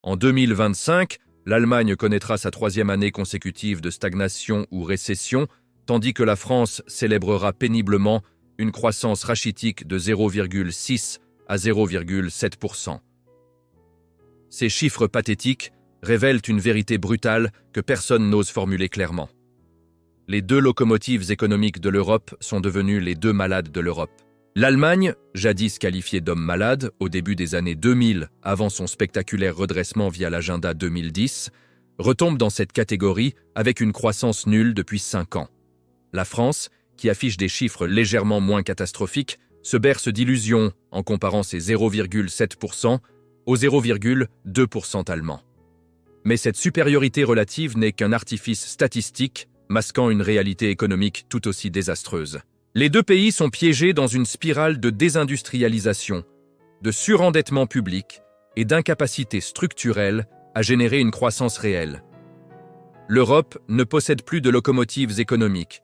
En 2025, l'Allemagne connaîtra sa troisième année consécutive de stagnation ou récession, tandis que la France célébrera péniblement une croissance rachitique de 0,6 à 0,7%. Ces chiffres pathétiques révèlent une vérité brutale que personne n'ose formuler clairement. Les deux locomotives économiques de l'Europe sont devenues les deux malades de l'Europe. L'Allemagne, jadis qualifiée d'homme malade au début des années 2000, avant son spectaculaire redressement via l'agenda 2010, retombe dans cette catégorie avec une croissance nulle depuis 5 ans. La France, qui affiche des chiffres légèrement moins catastrophiques, se berce d'illusions en comparant ses 0,7% aux 0,2% allemands. Mais cette supériorité relative n'est qu'un artifice statistique masquant une réalité économique tout aussi désastreuse. Les deux pays sont piégés dans une spirale de désindustrialisation, de surendettement public et d'incapacité structurelle à générer une croissance réelle. L'Europe ne possède plus de locomotives économiques,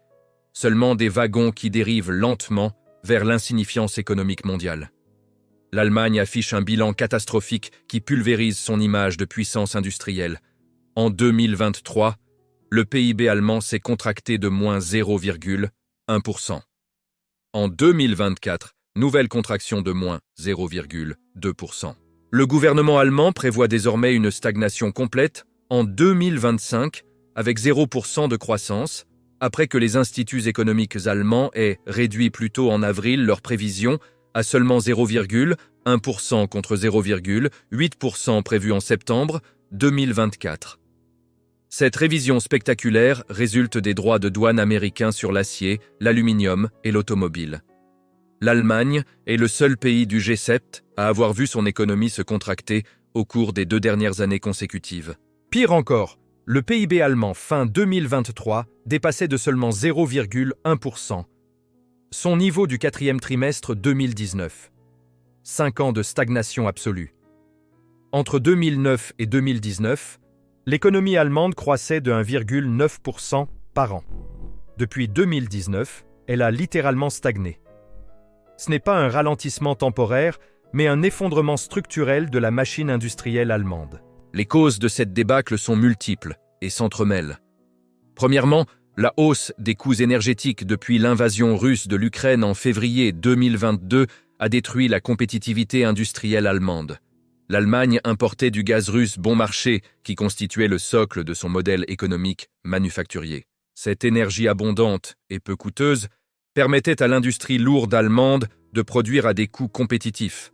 seulement des wagons qui dérivent lentement vers l'insignifiance économique mondiale. L'Allemagne affiche un bilan catastrophique qui pulvérise son image de puissance industrielle. En 2023, le PIB allemand s'est contracté de moins 0,1%. En 2024, nouvelle contraction de moins 0,2%. Le gouvernement allemand prévoit désormais une stagnation complète en 2025 avec 0% de croissance, après que les instituts économiques allemands aient réduit plus tôt en avril leurs prévisions à seulement 0,1% contre 0,8% prévu en septembre 2024. Cette révision spectaculaire résulte des droits de douane américains sur l'acier, l'aluminium et l'automobile. L'Allemagne est le seul pays du G7 à avoir vu son économie se contracter au cours des 2 dernières années consécutives. Pire encore, le PIB allemand fin 2023 dépassait de seulement 0,1%, son niveau du 4e trimestre 2019. 5 ans de stagnation absolue. Entre 2009 et 2019, l'économie allemande croissait de 1,9% par an. Depuis 2019, elle a littéralement stagné. Ce n'est pas un ralentissement temporaire, mais un effondrement structurel de la machine industrielle allemande. Les causes de cette débâcle sont multiples et s'entremêlent. Premièrement, la hausse des coûts énergétiques depuis l'invasion russe de l'Ukraine en février 2022 a détruit la compétitivité industrielle allemande. L'Allemagne importait du gaz russe bon marché qui constituait le socle de son modèle économique manufacturier. Cette énergie abondante et peu coûteuse permettait à l'industrie lourde allemande de produire à des coûts compétitifs.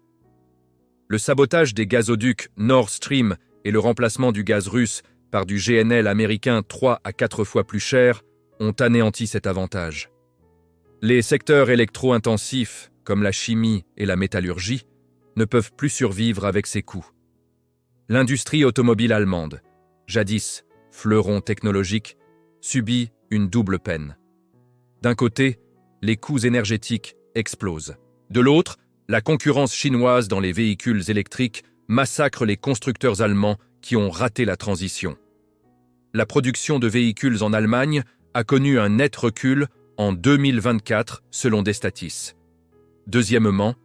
Le sabotage des gazoducs Nord Stream et le remplacement du gaz russe par du GNL américain 3 à 4 fois plus cher ont anéanti cet avantage. Les secteurs électro-intensifs, comme la chimie et la métallurgie, ne peuvent plus survivre avec ces coûts. L'industrie automobile allemande, jadis fleuron technologique, subit une double peine. D'un côté, les coûts énergétiques explosent. De l'autre, la concurrence chinoise dans les véhicules électriques massacre les constructeurs allemands qui ont raté la transition. La production de véhicules en Allemagne a connu un net recul en 2024 selon Destatis. Deuxièmement,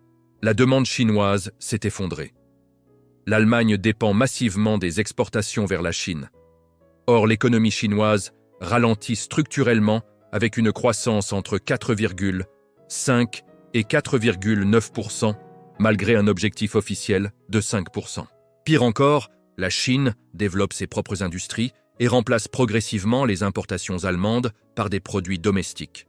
la demande chinoise s'est effondrée. L'Allemagne dépend massivement des exportations vers la Chine. Or, l'économie chinoise ralentit structurellement avec une croissance entre 4,5 et 4,9%, malgré un objectif officiel de 5%. Pire encore, la Chine développe ses propres industries et remplace progressivement les importations allemandes par des produits domestiques.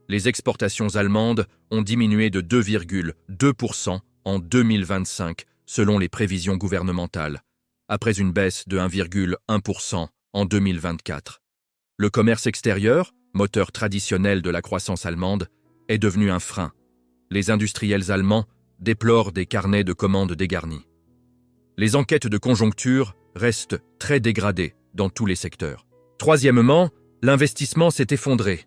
Les exportations allemandes ont diminué de 2,2% en 2025, selon les prévisions gouvernementales, après une baisse de 1,1% en 2024. Le commerce extérieur, moteur traditionnel de la croissance allemande, est devenu un frein. Les industriels allemands déplorent des carnets de commandes dégarnis. Les enquêtes de conjoncture restent très dégradées dans tous les secteurs. Troisièmement, l'investissement s'est effondré.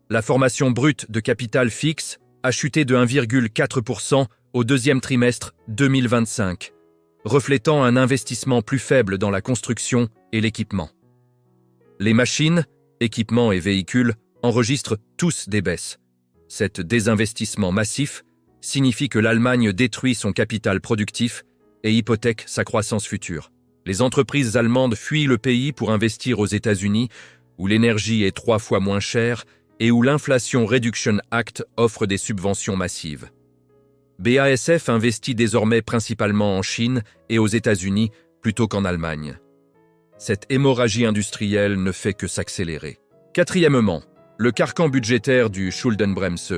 La formation brute de capital fixe a chuté de 1,4% au 2e trimestre 2025, reflétant un investissement plus faible dans la construction et l'équipement. Les machines, équipements et véhicules enregistrent tous des baisses. Cet désinvestissement massif signifie que l'Allemagne détruit son capital productif et hypothèque sa croissance future. Les entreprises allemandes fuient le pays pour investir aux États-Unis, où l'énergie est 3 fois moins chère et où l'Inflation Reduction Act offre des subventions massives. BASF investit désormais principalement en Chine et aux États-Unis plutôt qu'en Allemagne. Cette hémorragie industrielle ne fait que s'accélérer. Quatrièmement, le carcan budgétaire du Schuldenbremse.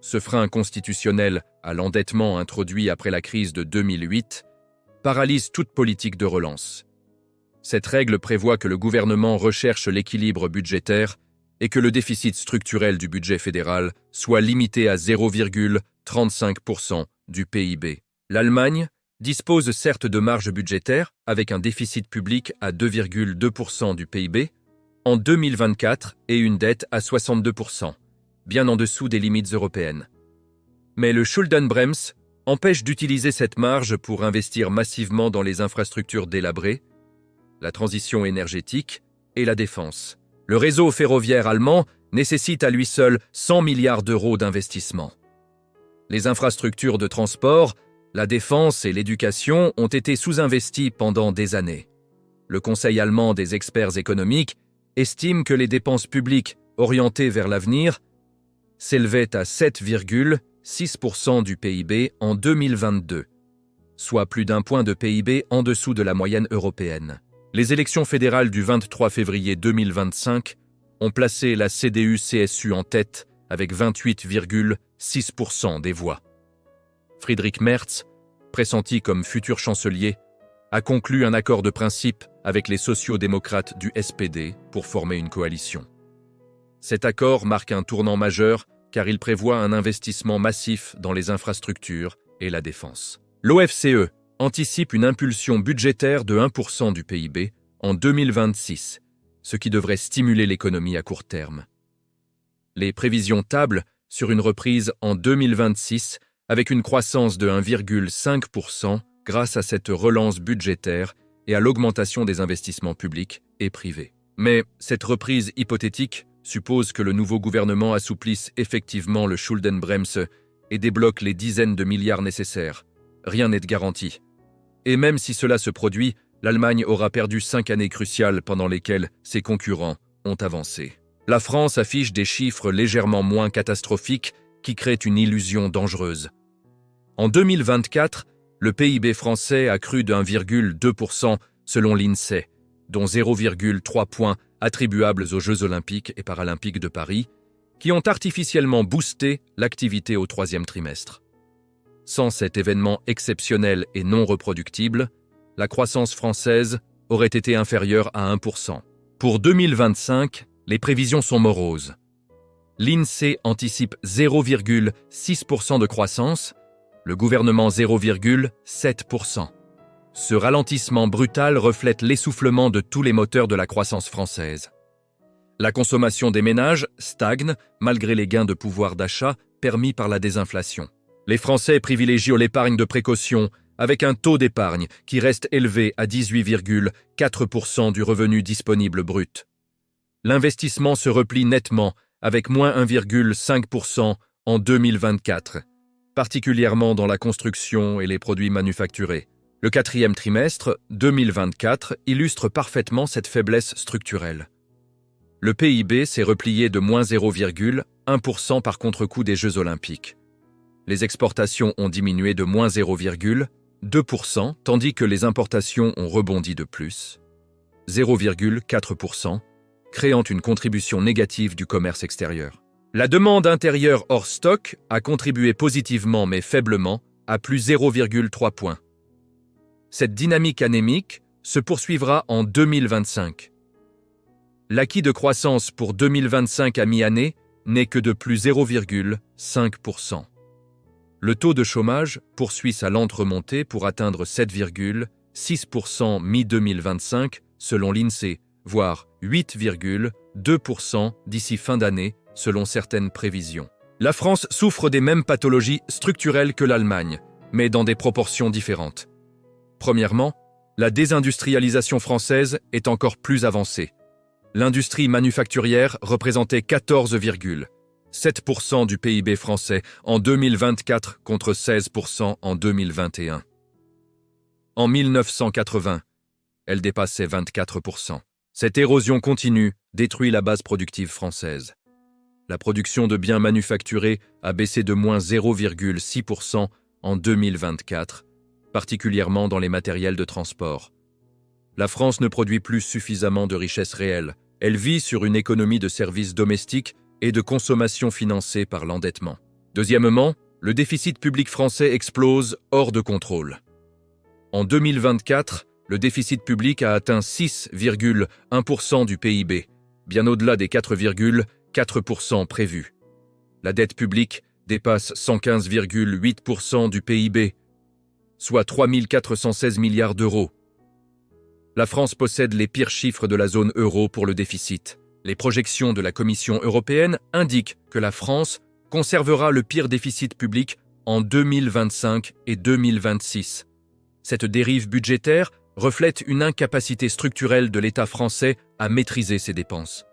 Ce frein constitutionnel à l'endettement introduit après la crise de 2008 paralyse toute politique de relance. Cette règle prévoit que le gouvernement recherche l'équilibre budgétaire et que le déficit structurel du budget fédéral soit limité à 0,35% du PIB. L'Allemagne dispose certes de marges budgétaires avec un déficit public à 2,2% du PIB en 2024 et une dette à 62%, bien en dessous des limites européennes. Mais le Schuldenbremse empêche d'utiliser cette marge pour investir massivement dans les infrastructures délabrées, la transition énergétique et la défense. Le réseau ferroviaire allemand nécessite à lui seul 100 milliards d'euros d'investissement. Les infrastructures de transport, la défense et l'éducation ont été sous-investies pendant des années. Le Conseil allemand des experts économiques estime que les dépenses publiques orientées vers l'avenir s'élevaient à 7,6% du PIB en 2022, soit plus d'1 point de PIB en dessous de la moyenne européenne. Les élections fédérales du 23 février 2025 ont placé la CDU-CSU en tête avec 28,6% des voix. Friedrich Merz, pressenti comme futur chancelier, a conclu un accord de principe avec les sociaux-démocrates du SPD pour former une coalition. Cet accord marque un tournant majeur car il prévoit un investissement massif dans les infrastructures et la défense. L'OFCE anticipe une impulsion budgétaire de 1% du PIB en 2026, ce qui devrait stimuler l'économie à court terme. Les prévisions tablent sur une reprise en 2026 avec une croissance de 1,5% grâce à cette relance budgétaire et à l'augmentation des investissements publics et privés. Mais cette reprise hypothétique suppose que le nouveau gouvernement assouplisse effectivement le Schuldenbremse et débloque les dizaines de milliards nécessaires. Rien n'est de garanti. Et même si cela se produit, l'Allemagne aura perdu 5 années cruciales pendant lesquelles ses concurrents ont avancé. La France affiche des chiffres légèrement moins catastrophiques qui créent une illusion dangereuse. En 2024, le PIB français a cru de 1,2% selon l'INSEE, dont 0,3 points attribuables aux Jeux olympiques et paralympiques de Paris, qui ont artificiellement boosté l'activité au 3e trimestre. Sans cet événement exceptionnel et non reproductible, la croissance française aurait été inférieure à 1%. Pour 2025, les prévisions sont moroses. L'INSEE anticipe 0,6% de croissance, le gouvernement 0,7%. Ce ralentissement brutal reflète l'essoufflement de tous les moteurs de la croissance française. La consommation des ménages stagne malgré les gains de pouvoir d'achat permis par la désinflation. Les Français privilégient l'épargne de précaution avec un taux d'épargne qui reste élevé à 18,4% du revenu disponible brut. L'investissement se replie nettement avec moins 1,5% en 2024, particulièrement dans la construction et les produits manufacturés. Le 4e trimestre 2024 illustre parfaitement cette faiblesse structurelle. Le PIB s'est replié de moins 0,1% par contre-coup des Jeux olympiques. Les exportations ont diminué de moins 0,2%, tandis que les importations ont rebondi de plus, 0,4%, créant une contribution négative du commerce extérieur. La demande intérieure hors stock a contribué positivement mais faiblement à plus 0,3 points. Cette dynamique anémique se poursuivra en 2025. L'acquis de croissance pour 2025 à mi-année n'est que de plus 0,5%. Le taux de chômage poursuit sa lente remontée pour atteindre 7,6% mi-2025 selon l'INSEE, voire 8,2% d'ici fin d'année selon certaines prévisions. La France souffre des mêmes pathologies structurelles que l'Allemagne, mais dans des proportions différentes. Premièrement, la désindustrialisation française est encore plus avancée. L'industrie manufacturière représentait 14,7% du PIB français en 2024 contre 16% en 2021. En 1980, elle dépassait 24%. Cette érosion continue détruit la base productive française. La production de biens manufacturés a baissé de moins 0,6% en 2024, particulièrement dans les matériels de transport. La France ne produit plus suffisamment de richesses réelles. Elle vit sur une économie de services domestiques et de consommation financée par l'endettement. Deuxièmement, le déficit public français explose hors de contrôle. En 2024, le déficit public a atteint 6,1% du PIB, bien au-delà des 4,4% prévus. La dette publique dépasse 115,8% du PIB, soit 3 416 milliards d'euros. La France possède les pires chiffres de la zone euro pour le déficit. Les projections de la Commission européenne indiquent que la France conservera le pire déficit public en 2025 et 2026. Cette dérive budgétaire reflète une incapacité structurelle de l'État français à maîtriser ses dépenses.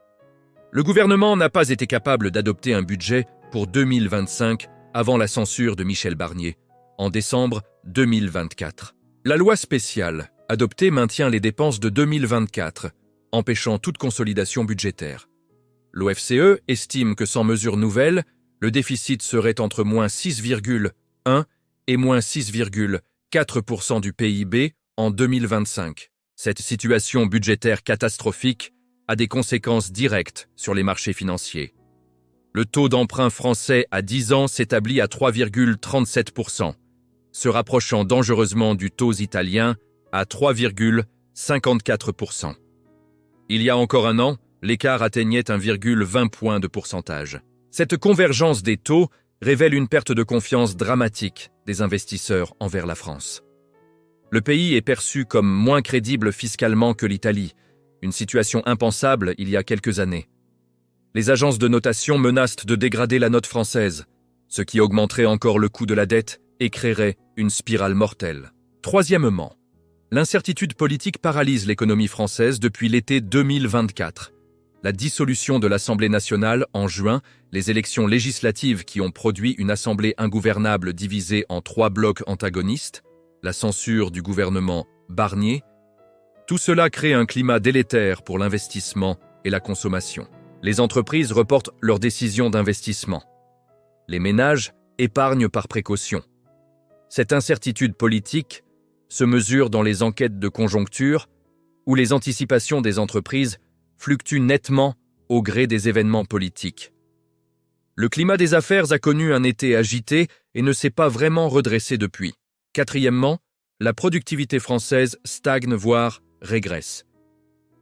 Le gouvernement n'a pas été capable d'adopter un budget pour 2025 avant la censure de Michel Barnier, en décembre 2024. La loi spéciale adoptée maintient les dépenses de 2024, empêchant toute consolidation budgétaire. L'OFCE estime que sans mesures nouvelles, le déficit serait entre moins 6,1 et moins 6,4% du PIB en 2025. Cette situation budgétaire catastrophique a des conséquences directes sur les marchés financiers. Le taux d'emprunt français à 10 ans s'établit à 3,37%, se rapprochant dangereusement du taux italien à 3,54%. Il y a encore un an, l'écart atteignait 1,20 point de pourcentage. Cette convergence des taux révèle une perte de confiance dramatique des investisseurs envers la France. Le pays est perçu comme moins crédible fiscalement que l'Italie, une situation impensable il y a quelques années. Les agences de notation menacent de dégrader la note française, ce qui augmenterait encore le coût de la dette et créerait une spirale mortelle. Troisièmement, l'incertitude politique paralyse l'économie française depuis l'été 2024. La dissolution de l'Assemblée nationale en juin, les élections législatives qui ont produit une assemblée ingouvernable divisée en 3 blocs antagonistes, la censure du gouvernement Barnier, tout cela crée un climat délétère pour l'investissement et la consommation. Les entreprises reportent leurs décisions d'investissement. Les ménages épargnent par précaution. Cette incertitude politique se mesure dans les enquêtes de conjoncture où les anticipations des entreprises fluctuent nettement au gré des événements politiques. Le climat des affaires a connu un été agité et ne s'est pas vraiment redressé depuis. Quatrièmement, la productivité française stagne voire régresse.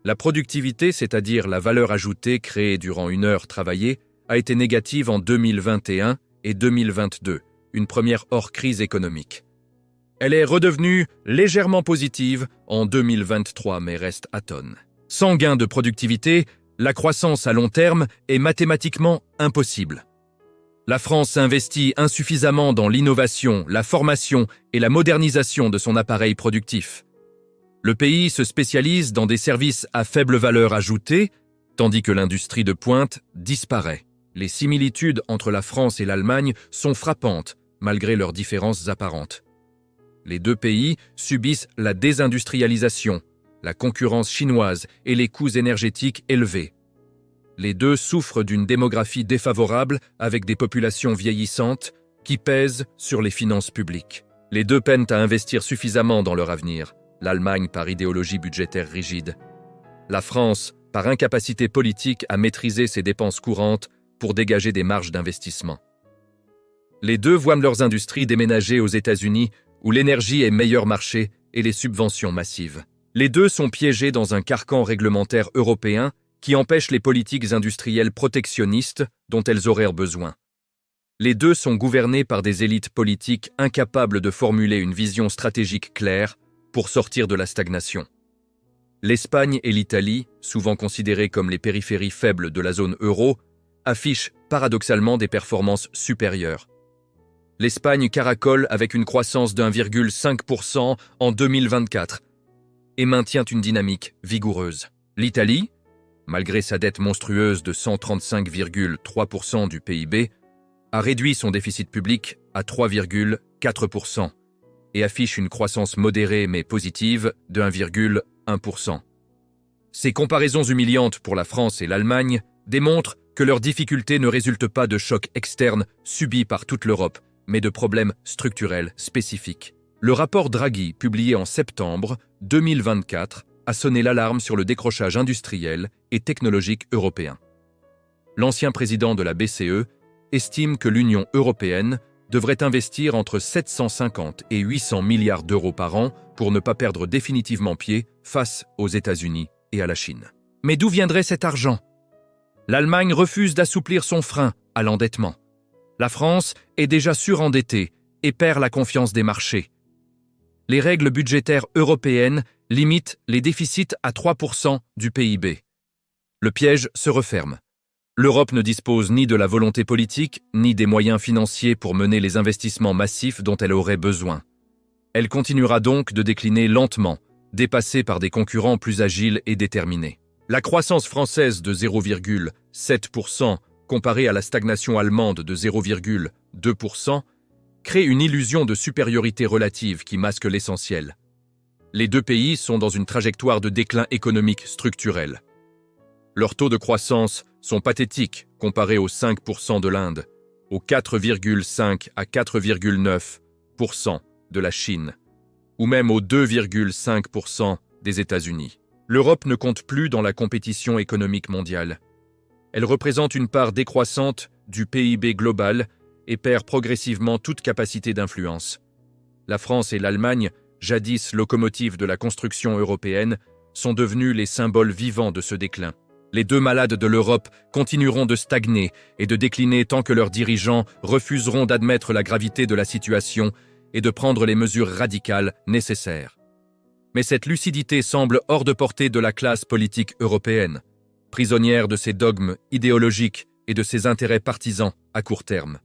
La productivité, c'est-à-dire la valeur ajoutée créée durant une heure travaillée, a été négative en 2021 et 2022, une première hors-crise économique. Elle est redevenue légèrement positive en 2023 mais reste atone. Sans gain de productivité, la croissance à long terme est mathématiquement impossible. La France investit insuffisamment dans l'innovation, la formation et la modernisation de son appareil productif. Le pays se spécialise dans des services à faible valeur ajoutée, tandis que l'industrie de pointe disparaît. Les similitudes entre la France et l'Allemagne sont frappantes, malgré leurs différences apparentes. Les deux pays subissent la désindustrialisation, la concurrence chinoise et les coûts énergétiques élevés. Les deux souffrent d'une démographie défavorable avec des populations vieillissantes qui pèsent sur les finances publiques. Les deux peinent à investir suffisamment dans leur avenir, l'Allemagne par idéologie budgétaire rigide. La France par incapacité politique à maîtriser ses dépenses courantes pour dégager des marges d'investissement. Les deux voient leurs industries déménager aux États-Unis où l'énergie est meilleur marché et les subventions massives. Les deux sont piégés dans un carcan réglementaire européen qui empêche les politiques industrielles protectionnistes dont elles auraient besoin. Les deux sont gouvernés par des élites politiques incapables de formuler une vision stratégique claire pour sortir de la stagnation. L'Espagne et l'Italie, souvent considérées comme les périphéries faibles de la zone euro, affichent paradoxalement des performances supérieures. L'Espagne caracole avec une croissance de 1,5% en 2024 et maintient une dynamique vigoureuse. L'Italie, malgré sa dette monstrueuse de 135,3% du PIB, a réduit son déficit public à 3,4%, et affiche une croissance modérée mais positive de 1,1%. Ces comparaisons humiliantes pour la France et l'Allemagne démontrent que leurs difficultés ne résultent pas de chocs externes subis par toute l'Europe, mais de problèmes structurels spécifiques. Le rapport Draghi, publié en septembre 2024, a sonné l'alarme sur le décrochage industriel et technologique européen. L'ancien président de la BCE estime que l'Union européenne devrait investir entre 750 et 800 milliards d'euros par an pour ne pas perdre définitivement pied face aux États-Unis et à la Chine. Mais d'où viendrait cet argent? L'Allemagne refuse d'assouplir son frein à l'endettement. La France est déjà surendettée et perd la confiance des marchés. Les règles budgétaires européennes limitent les déficits à 3% du PIB. Le piège se referme. L'Europe ne dispose ni de la volonté politique, ni des moyens financiers pour mener les investissements massifs dont elle aurait besoin. Elle continuera donc de décliner lentement, dépassée par des concurrents plus agiles et déterminés. La croissance française de 0,7%, comparée à la stagnation allemande de 0,2%, crée une illusion de supériorité relative qui masque l'essentiel. Les deux pays sont dans une trajectoire de déclin économique structurel. Leurs taux de croissance sont pathétiques comparés aux 5% de l'Inde, aux 4,5 à 4,9% de la Chine, ou même aux 2,5% des États-Unis. L'Europe ne compte plus dans la compétition économique mondiale. Elle représente une part décroissante du PIB global et perd progressivement toute capacité d'influence. La France et l'Allemagne, jadis locomotives de la construction européenne, sont devenues les symboles vivants de ce déclin. Les deux malades de l'Europe continueront de stagner et de décliner tant que leurs dirigeants refuseront d'admettre la gravité de la situation et de prendre les mesures radicales nécessaires. Mais cette lucidité semble hors de portée de la classe politique européenne, prisonnière de ses dogmes idéologiques et de ses intérêts partisans à court terme.